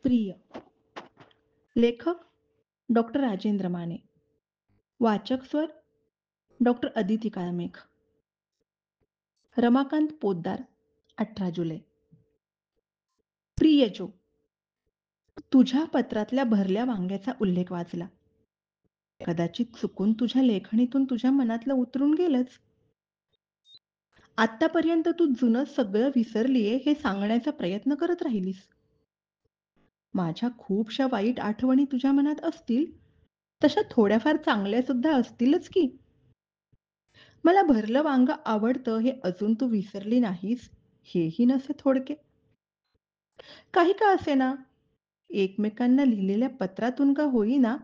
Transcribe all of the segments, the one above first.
प्रिय. लेखक डॉक्टर राजेंद्र माने. वाचक स्वर डॉक्टर अदिती काळमेघ. रमाकांत पोद्दार. 18 जुलै. प्रिय जो, तुझ्या पत्रातल्या भरल्या वांग्याचा उल्लेख वाचला. कदाचित चुकून तुझ्या लेखणीतून तुझ्या मनातलं उतरून गेलंच. आत्तापर्यंत तू जुनं सगळं विसरलीये हे सांगण्याचा प्रयत्न करत राहिलीस. माझ्या खूपशा वाईट आठवणी तुझ्या मनात असतील, तशा थोड्याफार चांगल्या सुद्धा असतीलच की. मला भरलं वांग आवडतं हे अजून तू विसरली नाहीस, हेही नसे थोडके. काही का असेना, एकमेकांना लिहिलेल्या पत्रातून का होईना,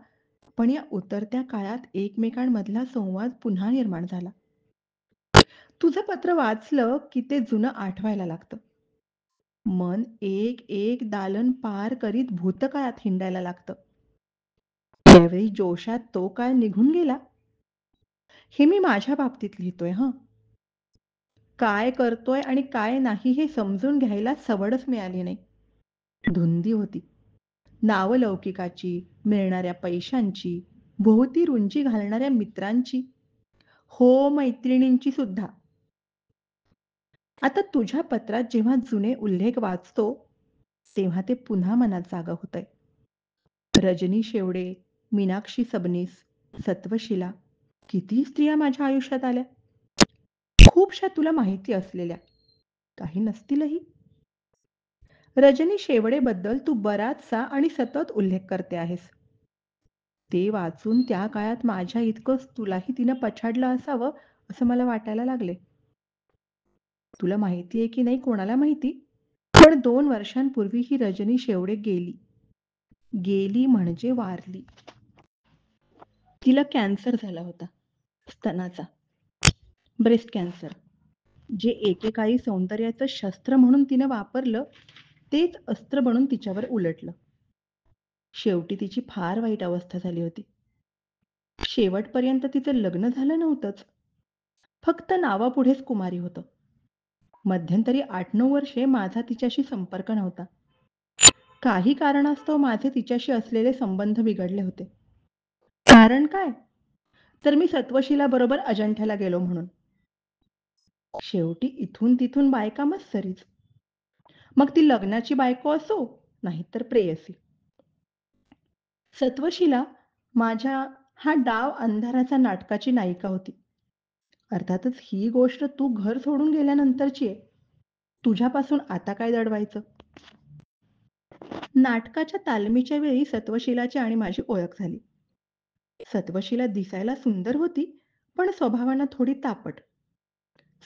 पण या उतरत्या काळात एकमेकांमधला संवाद पुन्हा निर्माण झाला. तुझं पत्र वाचलं की ते जुनं आठवायला लागतं. मन एक एक दालन पार करीत भूतकाळात हिंडायला लागतं. त्यावेळी जोशात तो काळ निघून गेला. हे मी माझ्या बाबतीत लिहितोय हं. काय करतोय आणि काय नाही हे समजून घ्यायला सवडच मिळाली नाही. धुंदी होती. नावलौकिकाची, मिळणाऱ्या पैशांची, भोवती रुंजी घालणाऱ्या मित्रांची, हो मैत्रिणींची सुद्धा. आता तुझ्या पत्रात जेव्हा जुने उल्लेख वाचतो, तेव्हा ते पुन्हा मनात जागा होतंय. रजनी शेवडे, मीनाक्षी सबनीस, सत्वशिला, किती स्त्रिया माझ्या आयुष्यात आल्या. खूपशा तुला माहिती असलेल्या, काही नसतीलही. रजनी शेवडेबद्दल तू बराचसा आणि सतत उल्लेख करते आहेस. ते वाचून त्या काळात माझ्या इतकंच तुलाही तिनं पछाडलं असावं असं मला वाटायला लागले. तुला माहिती आहे की नाही कोणाला माहिती, पण 2 वर्षांपूर्वी ही रजनी शेवडे गेली. गेली म्हणजे वारली. तिला कॅन्सर झाला होता, स्तनाचा, ब्रेस्ट कॅन्सर. जे एकेकाळी सौंदर्याचं शस्त्र म्हणून तिनं वापरलं, तेच अस्त्र बनून तिच्यावर उलटलं. शेवटी तिची फार वाईट अवस्था झाली होती. शेवटपर्यंत तिचं लग्न झालं नव्हतंच. फक्त नावापुढेच कुमारी होतं. मध्यंतरी 8-9 वर्षे माझा तिच्याशी संपर्क नव्हता. काही कारणास्तव माझे तिच्याशी असलेले संबंध बिघडले होते. कारण काय? तर मी सत्वशिलाबरोबर अजंठ्याला गेलो म्हणून. शेवटी इथून तिथून बायका मत्सरीच. मग ती लग्नाची बायको असो, नाहीतर प्रेयसी. सत्वशिला माझ्या हा डाव अंधाराचा नाटकाची नायिका होती. अर्थातच ही गोष्ट तू घर सोडून गेल्यानंतरची आहे. तुझ्यापासून आता काय दडवायचं? नाटकाच्या तालमीच्या वेळी सत्वशिलाची आणि माझी ओळख झाली. सत्वशिला दिसायला सुंदर होती, पण स्वभावानं थोडी तापट.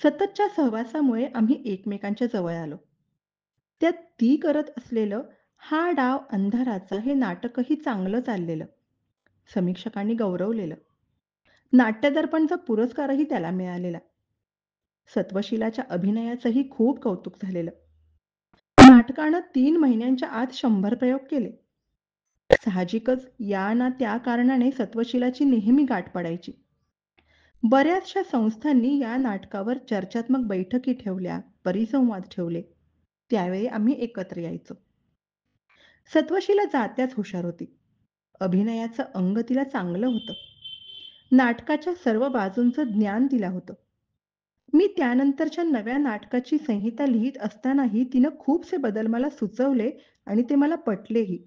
सततच्या सहवासामुळे आम्ही एकमेकांच्या जवळ आलो. त्यात ती करत असलेलं हा डाव अंधाराचा हे नाटकही चांगलं चाललेलं. समीक्षकांनी गौरवलेलं. नाट्यदर्पणचा पुरस्कारही त्याला मिळालेला. सत्वशिलाच्या अभिनयाचंही खूप कौतुक झालेलं. नाटकानं 3 महिन्यांच्या आत 100 प्रयोग केले. साहजिकच या ना त्या कारणाने सत्वशिलाची नेहमी गाठ पडायची. बऱ्याचशा संस्थांनी या नाटकावर चर्चात्मक बैठकी ठेवल्या, परिसंवाद ठेवले. त्यावेळी आम्ही एकत्र यायचो. सत्वशिला जात्याच हुशार होती. अभिनयाचं अंग तिला चांगलं होतं. नाटकाच्या सर्व बाजूंचं ज्ञान तिला होतं. मी त्यानंतरच्या नव्या नाटकाची संहिता लिहीत असतानाही तिनं खूपसे बदल मला सुचवले आणि ते मला पटलेही.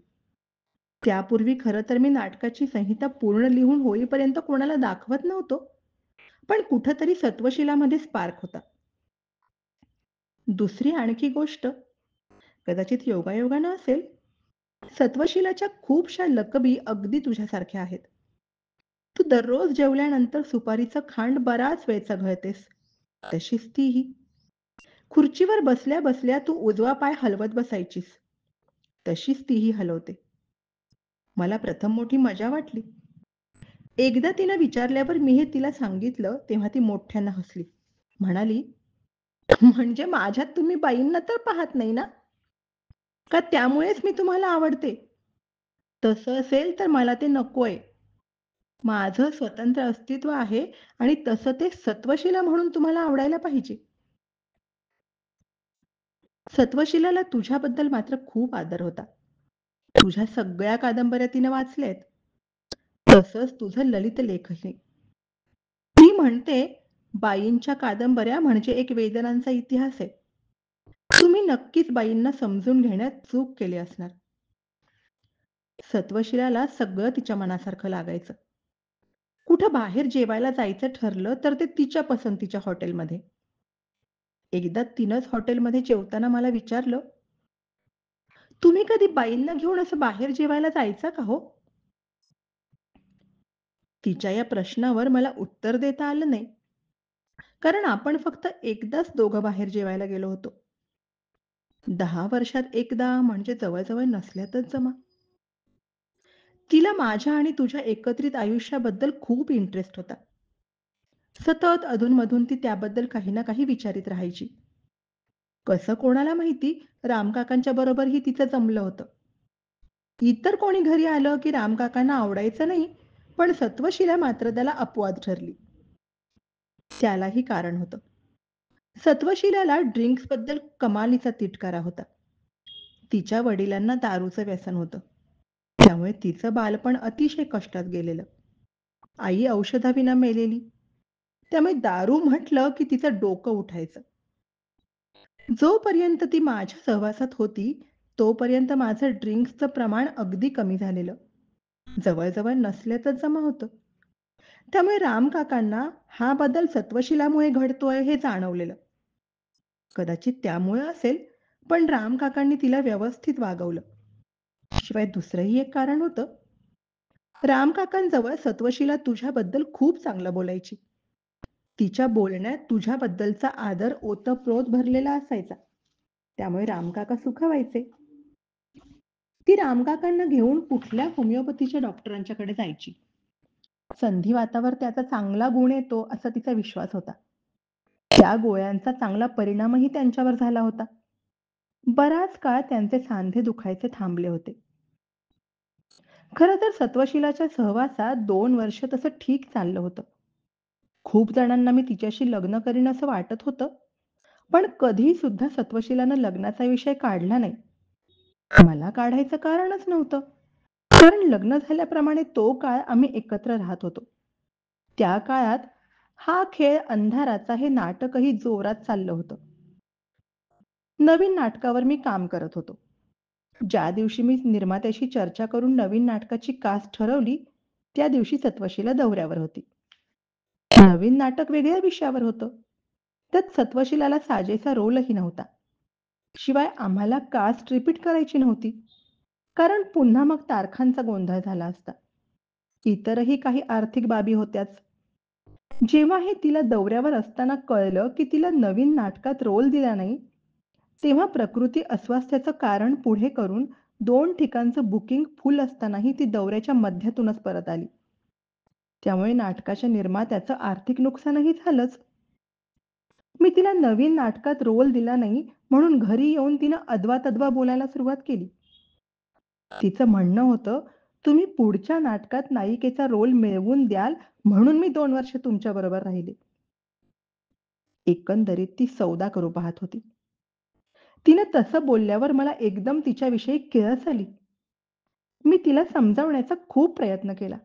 त्यापूर्वी खरं तर मी नाटकाची संहिता पूर्ण लिहून होईपर्यंत कोणाला दाखवत नव्हतो. पण कुठंतरी सत्वशिलामध्ये स्पार्क होता. दुसरी आणखी गोष्ट, कदाचित योगायोगानं असेल, सत्वशिलाच्या खूपशा लकबी अगदी तुझ्यासारख्या आहेत. तू दररोज जेवल्यानंतर सुपारीचं खांड बराच वेळ चघळतेस. तशीच तीही. खुर्चीवर बसल्या बसल्या तू उजवा पाय हलवत बसायचीस. तशीच तीही हलवते. मला प्रथम मोठी मजा वाटली. एकदा तिनं विचारल्यावर मी हे तिला सांगितलं तेव्हा ती मोठ्यानं हसली. म्हणाली, म्हणजे माझ्यात तुम्ही बाईंना तर पाहत नाही ना? का त्यामुळेच मी तुम्हाला आवडते? तसं असेल तर मला ते नकोय. माझं स्वतंत्र अस्तित्व आहे आणि तसं ते सत्वशिला म्हणून तुम्हाला आवडायला पाहिजे. सत्वशिलाला तुझ्याबद्दल मात्र खूप आदर होता. तुझ्या सगळ्या कादंबऱ्या तिने वाचल्यात. तसंच तुझं ललित लेखही. ती म्हणते, बाईंच्या कादंबऱ्या म्हणजे एक वेदनांचा इतिहास आहे. तुम्ही नक्कीच बाईंना समजून घेण्यात चूक केली असणार. सत्वशिलाला सगळं तिच्या मनासारखं लागायचं. कुठं बाहेर जेवायला जायचं ठरलं तर ते तिच्या पसंतीच्या हॉटेलमध्ये. एकदा तिनंच हॉटेलमध्ये जेवताना मला विचारलं, "तुम्ही कधी बाईंना घेऊन असं बाहेर जेवायला जायचा का हो?" तिच्या या प्रश्नावर मला उत्तर देता आलं नाही. कारण आपण फक्त एकदाच दोघं बाहेर जेवायला गेलो होतो. 10 वर्षात एकदा म्हणजे जवळ-जवळ नसल्यातच जमा. तिला माझ्या आणि तुझ्या एकत्रित आयुष्याबद्दल खूप इंटरेस्ट होता. सतत अधूनमधून ती त्याबद्दल काही ना काही विचारित राहायची. कसं कोणाला माहिती, रामकाकांच्या बरोबरही तिचं जमलं होतं. इतर कोणी घरी आलं की रामकाकांना आवडायचं नाही, पण सत्वशीला मात्र त्याला अपवाद ठरली. त्यालाही कारण होतं. सत्वशीलाला ड्रिंक्सबद्दल कमालीचा तिटकारा होता. तिच्या वडिलांना दारूचं व्यसन होतं. त्यामुळे तिचं बालपण अतिशय कष्टात गेलेलं. आई औषधाविना मेलेली. त्यामुळे दारू म्हटलं की तिचं डोकं उठायचं. जोपर्यंत ती माझ्या सहवासात होती, तोपर्यंत माझं ड्रिंक्सचं प्रमाण अगदी कमी झालेलं. जवळ-जवळ नसल्याचंच जमा होतं. त्यामुळे रामकाकांना हा बदल सत्वशीलामुळे घडतोय हे जाणवलेलं. कदाचित त्यामुळे असेल, पण रामकाकांनी तिला व्यवस्थित वागवलं. शिवाय दुसरंही एक कारण होतं. रामकाकांजवळ सत्वशीला तुझ्याबद्दल खूप चांगलं बोलायची. तिच्या बोलण्यात तुझ्याबद्दलचा आदर ओतप्रोत भरलेला असायचा. त्यामुळे रामकाका सुखावायचे. ती रामकाकांना घेऊन कुठल्या होमिओपॅथीच्या डॉक्टरांच्याकडे जायची. संधिवातावर त्याचा चांगला गुण येतो असा तिचा विश्वास होता. त्या गोळ्यांचा चांगला परिणामही त्यांच्यावर झाला होता. बराच काळ त्यांचे सांधे दुखायचे थांबले होते. खरं तर सत्वशीलाच्या सहवासात 2 वर्ष तसं ठीक चाललं होतं. खूप जणांना मी तिच्याशी लग्न करीन असं वाटत होतं. पण कधी सुद्धा सत्वशीलानं लग्नाचा विषय काढला नाही. मला काढायचं कारणच नव्हतं. कारण लग्न झाल्याप्रमाणे तो काळ आम्ही एकत्र राहत होतो. त्या काळात हा खेळ अंधाराचा हे नाटकही जोरात चाललं होतं. नवीन नाटकावर मी काम करत होतो. ज्या दिवशी मी निर्मात्याशी चर्चा करून नवीन नाटकाची कास्ट ठरवली, त्या दिवशी सत्वशीला दौऱ्यावर होती. नवीन नाटक वेगळ्या विषयावर होतं. त्यात सत्वशीलाला साजेसा रोलही नव्हता. शिवाय आम्हाला कास्ट रिपीट करायची नव्हती. कारण पुन्हा मग तारखांचा गोंधळ झाला असता. इतरही काही आर्थिक बाबी होत्याच. जेव्हा हे तिला दौऱ्यावर असताना कळलं, की तिला नवीन नाटकात रोल दिला नाही, तेव्हा प्रकृती अस्वास्थ्याचं कारण पुढे करून 2 ठिकाणचं बुकिंग फुल असतानाही ती दौऱ्याच्या मध्यातूनच परत आली. त्यामुळे नाटकाच्या निर्मात्याचं आर्थिक नुकसानही झालंच. मी तिला नवीन नाटकात रोल दिला नाही म्हणून घरी येऊन तिनं अदवा-तदवा बोलायला सुरुवात केली. तिचं म्हणणं होतं, "तुम्ही पुढच्या नाटकात नायिकेचा रोल मिळवून द्याल म्हणून मी 2 वर्ष तुमच्याबरोबर राहिले." एकंदरीत ती सौदा करू पाहत होती. तिनं तसं बोलल्यावर मला एकदम तिच्याविषयी किळस आली. मी तिला समजावण्याचा खूप प्रयत्न केला.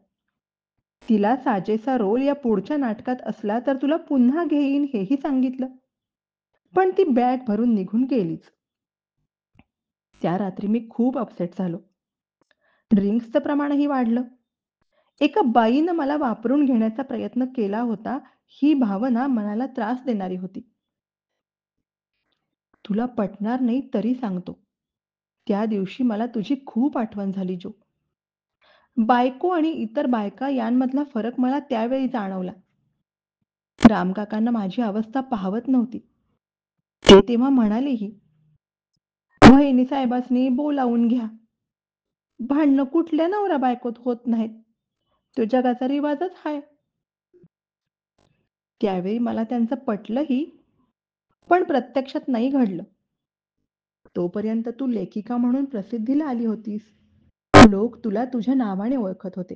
तिला साजेसा रोल या पुढच्या नाटकात असला तर तुला पुन्हा घेईन हेही सांगितलं. पण ती बॅग भरून निघून गेलीच. त्या रात्री मी खूप अपसेट झालो. ड्रिंक्सचं प्रमाणही वाढलं. एका बाईनं मला वापरून घेण्याचा प्रयत्न केला होता, ही भावना मनाला त्रास देणारी होती. तुला पटणार नाही तरी सांगतो. त्या दिवशी मला तुझी खूप आठवण झाली जो. बायको आणि इतर बायका यांमधला फरक मला त्यावेळी जाणवला. रामकाकांना माझी अवस्था पाहवत नव्हती. ते तेव्हा म्हणालेही, "वहिनी साहेबासनी बोलावून घ्या. भांडणं कुठल्या नवरा-बायकोत होत नाहीत. तो जगाचा रिवाजच आहे." त्यावेळी मला त्यांचं पटलंही, पण प्रत्यक्षात नाही घडलं. तोपर्यंत तू लेखिका म्हणून प्रसिद्धीला आली होतीस. लोक तुला तुझ्या नावाने ओळखत होते.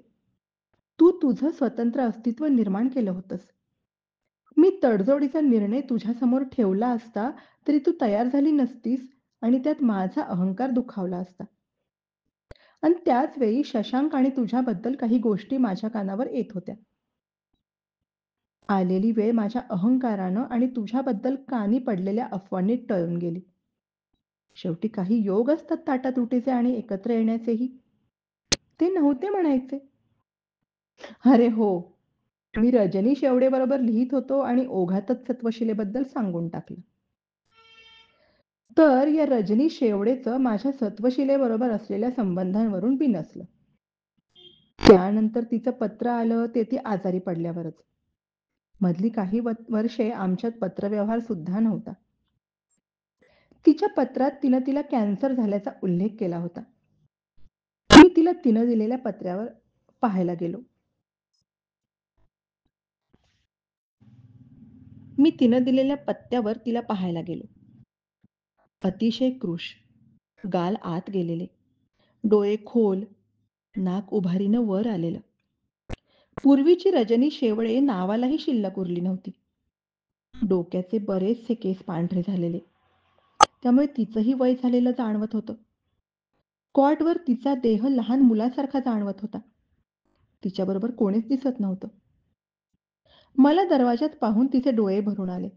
तू तुझं स्वतंत्र अस्तित्व निर्माण केलं होतंस. मी तडजोडीचा निर्णय तुझ्यासमोर ठेवला असता, तरी तू तयार झाली नसतीस आणि त्यात माझा अहंकार दुखावला असता. आणि त्याच वेळी शशांक आणि तुझ्याबद्दल काही गोष्टी माझ्या कानावर येत होत्या. आलेली वेळ माझ्या अहंकारानं आणि तुझ्याबद्दल कानी पडलेल्या अफवांनी टळून गेली. शेवटी काही योग असतात ताटातुटीचे आणि एकत्र येण्याचेही. ते नव्हते म्हणायचे. अरे हो, मी रजनी शेवडेबरोबर लिहीत होतो आणि ओघातच सत्वशिलेबद्दल सांगून टाकलं. तर या रजनी शेवडेचं माझ्या सत्वशिलेबरोबर असलेल्या संबंधांवरून बिनसलं. त्यानंतर तिचं पत्र आलं ते ती आजारी पडल्यावरच. मधली काही वर्षे आमच्यात पत्रव्यवहार सुद्धा नव्हता. तिच्या पत्रात तिनं तिला कॅन्सर झाल्याचा उल्लेख केला होता. मी तिला तिनं दिलेल्या पत्र्यावर पाहायला गेलो. मी तिनं दिलेल्या पत्त्यावर तिला पाहायला गेलो. अतिशय कृश, गाल आत गेलेले, डोळे खोल, नाक उभारीनं वर आलेलं. पूर्वीची रजनी शेवळे नावालाही शिल्लक उरली नव्हती. डोक्याचे बरेचसे केस पांढरे झालेले. त्यामुळे तिचंही वय झालेलं जाणवत होतं. कॉटवर तिचा देह लहान मुलासारखा जाणवत होता. तिच्याबरोबर कोणीच दिसत नव्हतं. मला दरवाजात पाहून तिचे डोळे भरून आले.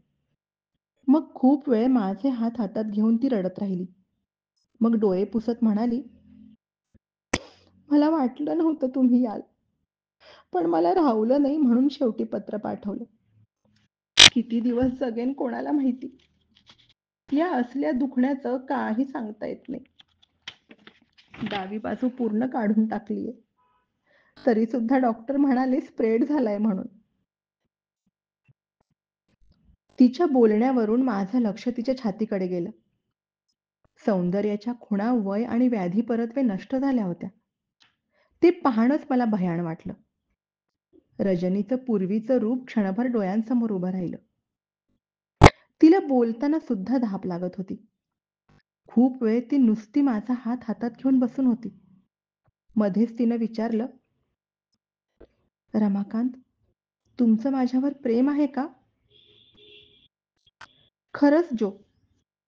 मग खूप वेळ माझे हात हातात घेऊन ती रडत राहिली. मग डोळे पुसत म्हणाली, "मला वाटलं नव्हतं तुम्ही याल. पण मला राहवलं नाही म्हणून शेवटी पत्र पाठवलं. किती दिवस जगेन कोणाला माहिती. या असल्या दुखण्याचं काही सांगता येत नाही. डावी बाजू पूर्ण काढून टाकलीये. तरी सुद्धा डॉक्टर म्हणाले स्प्रेड झालाय म्हणून." तिच्या बोलण्यावरून माझं लक्ष तिच्या छातीकडे गेलं. सौंदर्याच्या खुणा, वय आणि व्याधी परत्वे नष्ट झाल्या होत्या. ते पाहणंच मला भयाण वाटलं. रजनीचं पूर्वीचं रूप क्षणभर डोळ्यांसमोर उभं राहिलं. तिला बोलताना सुद्धा धाप लागत होती. खूप वेळ ती नुसती माझा हात हातात घेऊन बसून होती. मध्येच तिनं विचारलं, "रमाकांत, तुमचं माझ्यावर प्रेम आहे का?" खरंच जो,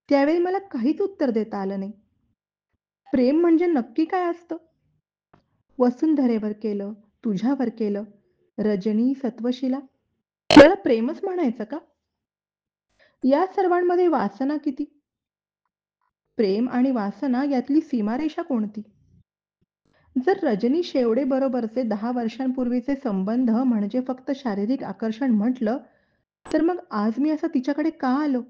त्यावेळी मला काहीच उत्तर देता आलं नाही. प्रेम म्हणजे नक्की काय असतं? वसुंधरेवर केलं, तुझ्यावर केलं, रजनी, सत्वशीला, याला प्रेमच म्हणायचं का? या सर्वांमध्ये वासना किती? प्रेम आणि वासना यातली सीमारेषा कोणती? जर रजनी शेवडे बरोबरचे 10 वर्षांपूर्वीचे संबंध म्हणजे फक्त शारीरिक आकर्षण म्हटलं, तर मग आज मी असं तिच्याकडे का आलो?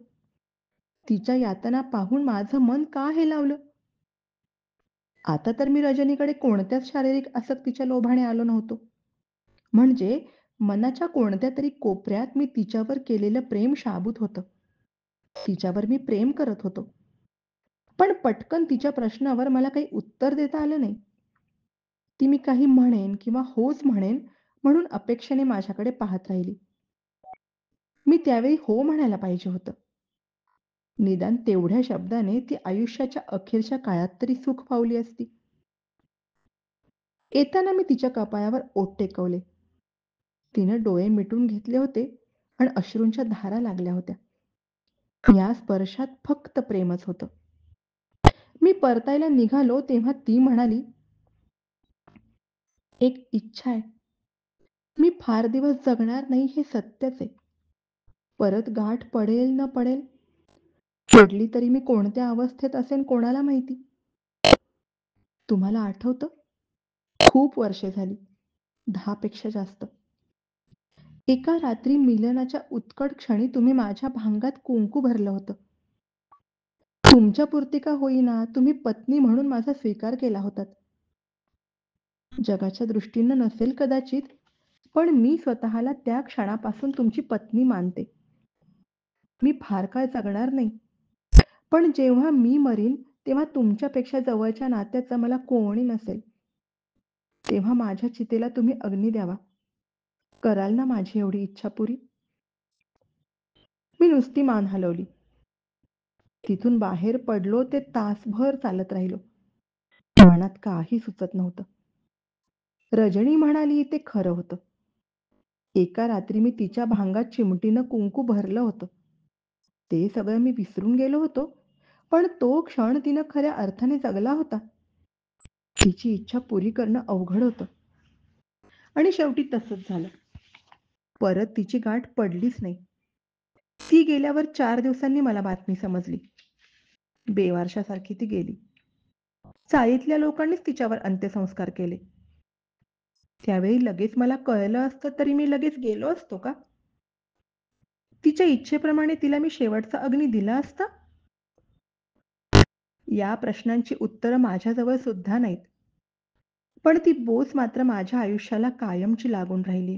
तिच्या यातना पाहून माझं मन का हेलावलं? आता तर मी रजनीकडे कोणत्याच शारीरिक आसक्तीच्या लोभाने आलो नव्हतो. म्हणजे मनाच्या कोणत्यातरी कोपऱ्यात मी तिच्यावर केलेलं प्रेम शाबूत होतं. तिच्यावर मी प्रेम करत होतो. पण पटकन तिच्या प्रश्नावर मला काही उत्तर देता आलं नाही. ती मी काही म्हणेन किंवा होच म्हणेन म्हणून अपेक्षेने माझ्याकडे पाहत राहिली. मी त्यावेळी हो म्हणायला पाहिजे होतं. निदान तेवढ्या शब्दाने ती आयुष्याच्या अखेरच्या काळात तरी सुख पावली असती. येताना मी तिच्या कपाळावर ओठ टेकवले. तिनं डोळे मिटून घेतले होते आणि अश्रूंच्या धारा लागल्या होत्या. या स्पर्शात फक्त प्रेमच होतं. मी परतायला निघालो तेव्हा ती म्हणाली, "एक इच्छा आहे. मी फार दिवस जगणार नाही हे सत्यच आहे. परत गाठ पडेल न पडेल, पडली तरी मी कोणत्या अवस्थेत असेन कोणाला माहिती." तुम्हाला आठवतं? खूप वर्षे झाली. 10 पेक्षा जास्त. एका रात्री मिलनाच्या उत्कट क्षणी तुम्ही माझ्या भांगात कुंकू भरलं होतं. तुमच्यापुरती का होईना तुम्ही पत्नी म्हणून माझा स्वीकार केला होतात. जगाच्या दृष्टीनं नसेल कदाचित, पण मी स्वतःला त्या क्षणापासून तुमची पत्नी मानते. मी फार काळ जगणार नाही. पण जेव्हा मी मरीन, तेव्हा तुमच्यापेक्षा जवळच्या नात्याचं मला कोणी नसेल. तेव्हा माझ्या चितेला तुम्ही अग्नी द्यावा. कराल ना माझी एवढी इच्छा पुरी? मी नुसती मान हलवली. तिथून बाहेर पडलो ते तासभर चालत राहिलो. मनात काही सुचत नव्हतं. रजनी म्हणाली ते खरं होतं. एका रात्री मी तिच्या भांगात चिमटीनं कुंकू भरलं होतं. ते सगळं मी विसरून गेलो होतो, पण तो क्षण तिनं खऱ्या अर्थाने जगला होता. तिची इच्छा पुरी करणं अवघड होतं आणि शेवटी तसंच झालं. परत तिची गाठ पडलीच नाही. ती गेल्यावर 4 दिवसांनी मला बातमी समजली. बेवारशासारखी ती गेली. चाळीतल्या लोकांनीच तिच्यावर अंत्यसंस्कार केले. त्यावेळी लगेच मला कळलं असतं तरी मी लगेच गेलो असतो का? तिच्या इच्छेप्रमाणे तिला मी शेवटचा अग्नी दिला असता? या प्रश्नांची उत्तरं माझ्याजवळ सुद्धा नाहीत. पण ती बोच मात्र माझ्या आयुष्याला कायमची लागून राहिली.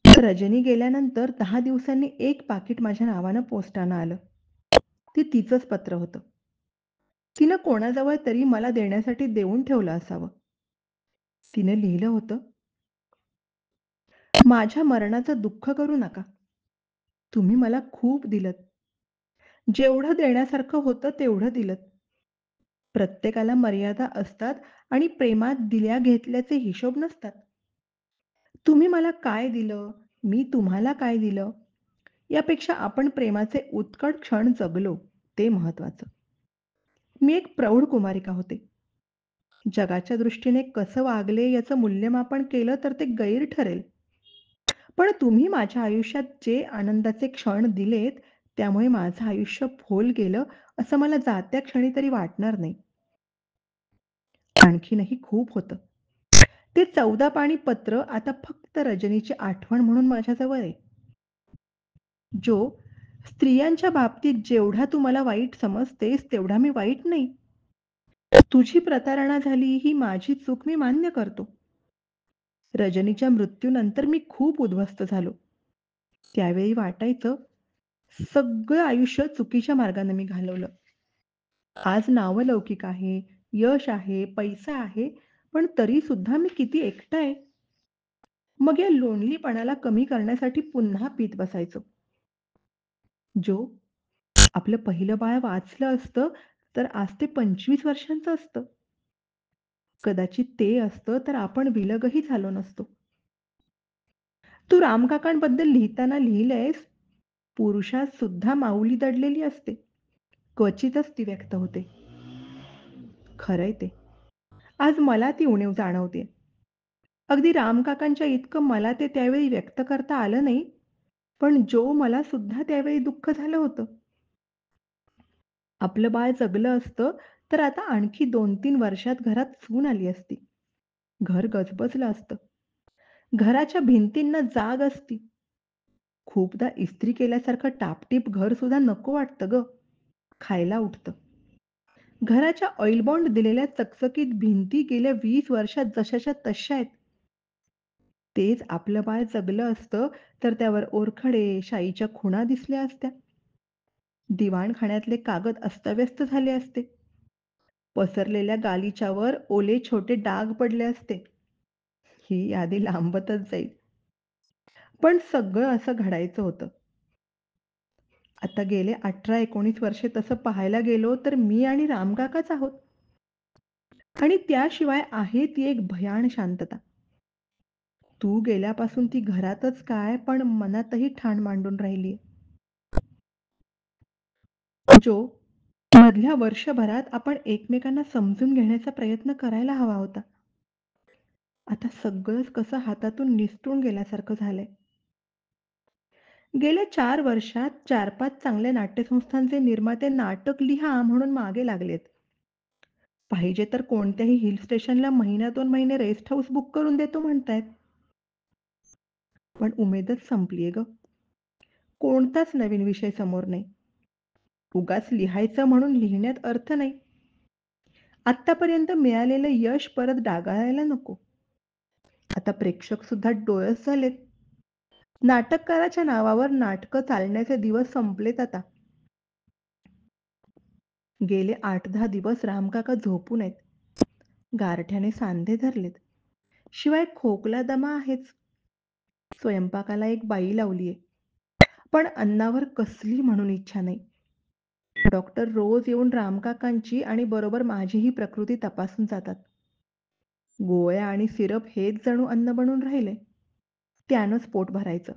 रजनी गेल्यानंतर 10 दिवसांनी एक पाकीट माझ्या नावानं पोस्टानं आलं. ते तिचंच पत्र होतं. तिनं कोणाजवळ तरी मला देण्यासाठी देऊन ठेवलं असावं. तिनं लिहिलं होतं, "माझ्या मरणाचं दुःख करू नका. तुम्ही मला खूप दिलत. जेवढं देण्यासारखं होतं तेवढं दिलत. प्रत्येकाला मर्यादा असतात आणि प्रेमात दिल्या-घेतल्याचे हिशोब नसतात. तुम्ही मला काय दिलं, मी तुम्हाला काय दिलं, यापेक्षा आपण प्रेमाचे उत्कट क्षण जगलो, ते महत्त्वाचं. मी एक प्रौढ कुमारिका होते. जगाच्या दृष्टीने कसं वागले याचं मूल्यमापन केलं तर ते गैर ठरेल. पण तुम्ही माझ्या आयुष्यात जे आनंदाचे क्षण दिलेत, त्यामुळे माझं आयुष्य फोल गेलं असं मला जात्या क्षणी तरी वाटणार नाही. आणखीनही खूप होतं. ते 14 पानी पत्र आता फक्त रजनीची आठवण म्हणून माझ्याजवळ आहे. जो, स्त्रियांच्या बाबतीत जेवढा तू मला वाईट समजतेस, तेवढा मी वाईट नाही. तुझी प्रतारणा झाली ही माझी चूक मी मान्य करतो. रजनीच्या मृत्यूनंतर मी खूप उद्ध्वस्त झालो. त्यावेळी वाटायचं, सगळं आयुष्य चुकीच्या मार्गाने मी घालवलं. आज नावलौकिक आहे, यश आहे, पैसा आहे, पण तरी सुद्धा मी किती एकटा आहे. मग या लोनलीपणाला कमी करण्यासाठी पुन्हा पीत बसायचो. जो, आपलं पहिलं बाळ वाचलं असतं, तर आज ते 25 वर्षांचं असतं. कदाचित ते असतं तर आपण विलगही झालो नसतो. तू रामकाकांबद्दल लिहिताना लिहिलंयस, पुरुषात सुद्धा माऊली दडलेली असते. क्वचितच ती व्यक्त होते. खरंय ते. आज मला ती उणीव जाणवते. अगदी रामकाकांच्या इतकं मला ते त्यावेळी व्यक्त करता आलं नाही, पण जो मला सुद्धा त्यावेळी दुःख झालं होतं. आपलं बाळ जगलं असतं, तर आता आणखी 2-3 वर्षात घरात सून आली असती. घर गजबजलं असतं. घराच्या भिंतींना जाग असती. खूपदा इस्त्री केल्यासारखं टापटीप घरसुद्धा नको वाटतं गं. खायला उठतं. घराच्या ऑइल बॉन्ड दिलेल्या चकचकीत भिंती गेल्या 20 वर्षात जशाच्या तशा आहेत. तेच आपलं बाळ जगलं असतं, तर त्यावर ओरखडे, शाईच्या खुणा दिसल्या असत्या. दिवाणखान्यातले कागद अस्ताव्यस्त झाले असते. पसरलेल्या गालिच्यावर ओले छोटे डाग पडले असते. ही यादी लांबतच जाईल. पण सगळं असं घडायचं होतं. आता गेले 18-19 वर्षे तसं पाहायला गेलो तर मी आणि रामकाकाच आहोत. आणि त्याशिवाय आहे ती एक भयाण शांतता. तू गेल्यापासून ती घरातच काय पण मनातही ठाण मांडून राहिली. जो, मधल्या वर्षभरात आपण एकमेकांना समजून घेण्याचा प्रयत्न करायला हवा होता. आता सगळंच कसं हातातून निसटून गेल्यासारखं झालंय. गेल्या 4 वर्षात 4-5 चांगल्या नाट्यसंस्थांचे निर्माते नाटक लिहा म्हणून मागे लागलेत. पाहिजे तर कोणत्याही हिल स्टेशनला महिना 2 महिने रेस्ट हाऊस बुक करून देतो म्हणतायत. पण उमेदच संपलीये गं. कोणताच नवीन विषय समोर नाही. उगाच लिहायचं म्हणून लिहिण्यात अर्थ नाही. आत्तापर्यंत मिळालेलं यश परत डागाळायला नको. आता प्रेक्षक सुद्धा डोळस झालेत. नाटककाराच्या नावावर नाटकं चालण्याचे दिवस संपलेत आता. गेले 8-10 दिवस रामकाका झोपून आहेत. गारठ्याने सांधे धरलेत. शिवाय खोकला दमा आहेच. स्वयंपाकाला एक बाई लावलीये. पण अन्नावर कसली म्हणून इच्छा नाही. डॉक्टर रोज येऊन रामकाकांची आणि बरोबर माझीही प्रकृती तपासून जातात. गोळ्या आणि सिरप हेच जणू अन्न बनून राहिले. त्यानंच पोट भरायचं.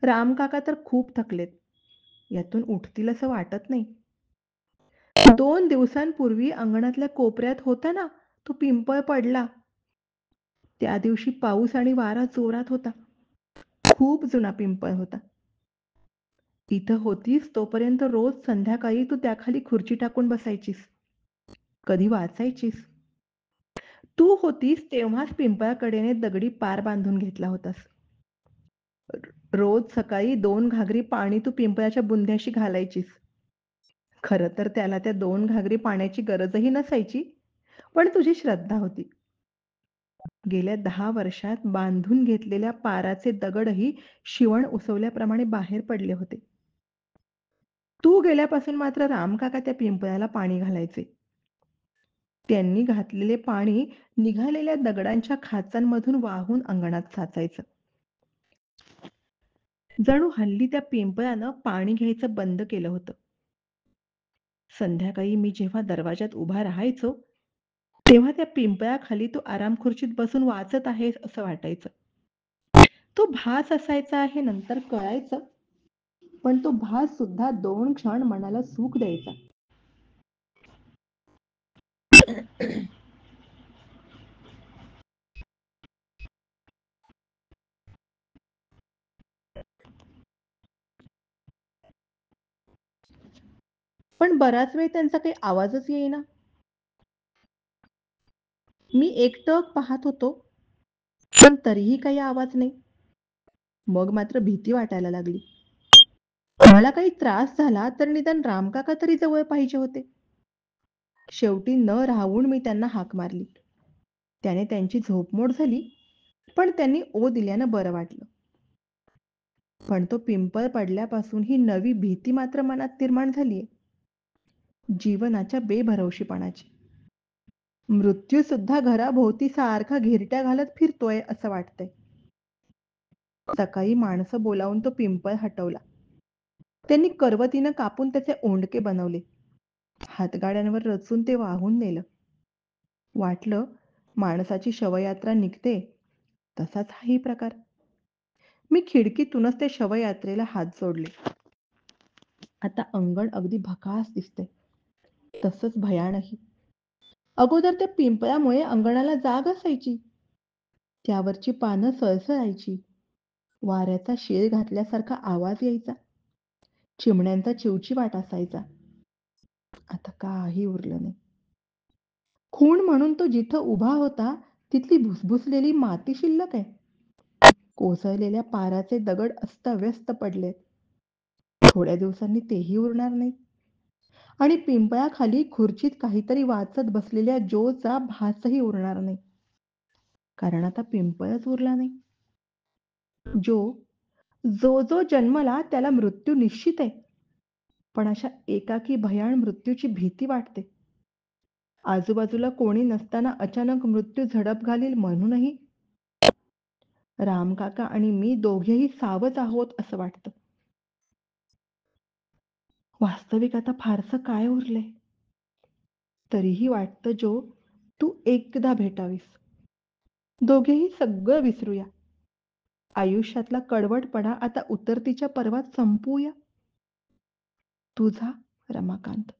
रामकाका तर खूप थकलेत. यातून उठतील असं वाटत नाही. 2 दिवसांपूर्वी अंगणातल्या कोपऱ्यात होता ना, तो पिंपळ पडला. त्या दिवशी पाऊस आणि वारा जोरात होता. खूप जुना पिंपळ होता. इथं होतीस तोपर्यंत रोज संध्याकाळी तू त्याखाली खुर्ची टाकून बसायचीस. कधी वाचायचीस. तू होतीस तेव्हाच पिंपळाकडेने दगडी पार बांधून घेतला होतास. रोज सकाळी 2 घागरी पाणी तू पिंपळाच्या बुंध्याशी घालायचीस. खरं तर त्याला त्या 2 घागरी पाण्याची गरजही नसायची, पण तुझी श्रद्धा होती. गेल्या 10 वर्षात बांधून घेतलेल्या पाराचे दगडही शिवण उसवल्याप्रमाणे बाहेर पडले होते. तू गेल्यापासून मात्र रामकाका त्या पिंपळाला पाणी घालायचे. त्यांनी घातलेले पाणी निघालेल्या दगडांच्या खाचांमधून वाहून अंगणात साचायचं. जणू हल्ली त्या पिंपळानं पाणी घ्यायचं बंद केलं होतं. संध्याकाळी मी जेव्हा दरवाजात उभा राहायचो, तेव्हा त्या पिंपळाखाली तू आरामखुर्चीत बसून वाचत आहेस असं वाटायचं. तो भास असायचा हे नंतर कळायचं, पण तो भास सुद्धा 2 क्षण मनाला सुख द्यायचा. पण बराच वेळ त्यांचा काही आवाजच येईना. मी एकटक पाहत होतो, पण तरीही काही आवाज नाही. मग मात्र भीती वाटायला लागली. मला काही त्रास झाला तर निदान रामकाका तरी जवळ पाहिजे होते. शेवटी न राहवून मी त्यांना हाक मारली. त्याने त्यांची झोपमोड झाली, पण त्यांनी ओ दिल्यानं बरं वाटलं. पण तो पिंपळ पडल्यापासून ही नवी भीती मात्र मनात निर्माण झालीये. जीवनाच्या बेभरवशीपणाची. मृत्यू सुद्धा घराभोवती सारखा घिरट्या घालत फिरतोय असं वाटतंय. सकाळी माणसं बोलावून तो पिंपळ हटवला. त्यांनी करवतीनं कापून त्याचे ओंडके बनवले. हातगाड्यांवर रचून ते वाहून नेलं. वाटलं माणसाची शवयात्रा निघते तसाच हाही प्रकार. मी खिडकीतूनच त्या शवयात्रेला हात जोडले. आता अंगण अगदी भकास दिसते. तसंच भयानही. अगोदर त्या पिंपळामुळे अंगणाला जाग असायची. त्यावरची पानं सळसळायची. वाऱ्याचा शेळ घातल्यासारखा आवाज यायचा. चिमण्यांचा चिवचिवाट असायचा. आता काही उरलं नाही. खूण म्हणून तो जिथं उभा होता तिथली भुसभुसलेली माती शिल्लक आहे. कोसळलेल्या पाराचे दगड अस्ताव्यस्त पडलेत. थोड्या दिवसांनी तेही उरणार नाहीत. आणि पिंपळाखाली खुर्चीत काहीतरी वाचत बसलेल्या जोचा भासही उरणार नाही. कारण आता पिंपळच उरला नाही. जो जो जन्मला त्याला मृत्यू निश्चित आहे. पण अशा एकाकी भयाण मृत्यूची भीती वाटते. आजूबाजूला कोणी नसताना अचानक मृत्यू झडप घालील म्हणूनही. रामकाका आणि मी दोघेही सावध आहोत असं वाटतं. वास्तविक आता फारसं काय उरलंय? तरीही वाटतं जो तू एकदा भेटावीस. दोघेही सगळं विसरूया. आयुष्यातला कडवटपणा आता उतरतीच्या पर्वात संपवूया. तुझा रमाकांत.